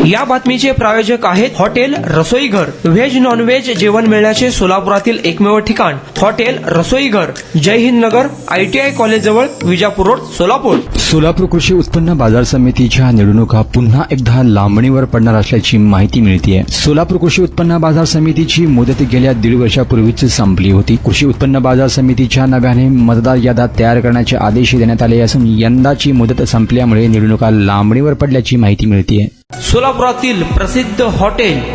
या बातमीचे प्रायोजक आहेत हॉटेल रसोईघर. व्हेज नॉन व्हेज जेवण मिळण्याचे सोलापुरातील एकमेव ठिकाण हॉटेल रसोईघर. जय हिंद नगर, ITI कॉलेज जवळ, विजापूर रोड, सोलापूर. सोलापूर कृषी उत्पन्न बाजार समितीच्या निवडणुका पुन्हा एकदा लांबणीवर पडणार असल्याची माहिती मिळतेय. सोलापूर कृषी उत्पन्न बाजार समितीची मुदत गेल्या 1.5 वर्षापूर्वीच संपली होती. कृषी उत्पन्न बाजार समितीच्या नव्याने मतदार याद्या तयार करण्याचे आदेश देण्यात आले असून यंदाची मुदत संपल्यामुळे निवडणुका लांबणीवर पडल्याची माहिती मिळतेय. सोलापुरातील प्रसिद्ध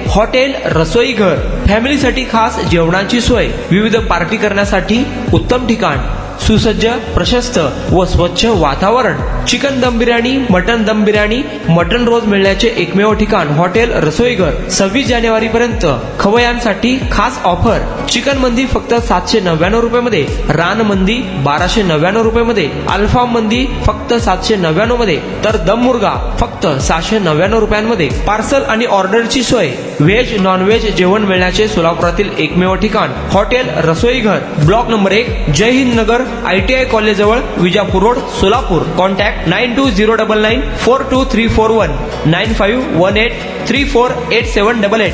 हॉटेल रसोईघर. फॅमिलीसाठी खास जेवणाची सोय, विविध पार्टी करण्यासाठी उत्तम ठिकाण, सुसज्ज, प्रशस्त व स्वच्छ वातावरण. चिकन दम बिर्याणी, मटन दम बिर्याणी, मटन रोज मिळण्याचे एकमेव ठिकाण हॉटेल रसोईघर. 26 जानेवारी पर्यंत खवय्यांसाठी खास ऑफर. चिकन मंदी फक्त 799 रुपये, रान मंदी 1299 रुपये, अल्फाम मंदी फक्त 799 मध्ये, तर दम मुर्गा फक्त 699 रुपयांमध्ये. पार्सल आणि ऑर्डरची सोय. व्हेज नॉन व्हेज जेवण मिळण्याचे सोलापुरातील एकमेव ठिकाण हॉटेल रसोईघर. ब्लॉक नंबर 1, जय हिंद नगर, ITI कॉलेज जवळ, विजापूर रोड, सोलापूर. कॉन्टॅक्ट 9209942341 9518348788.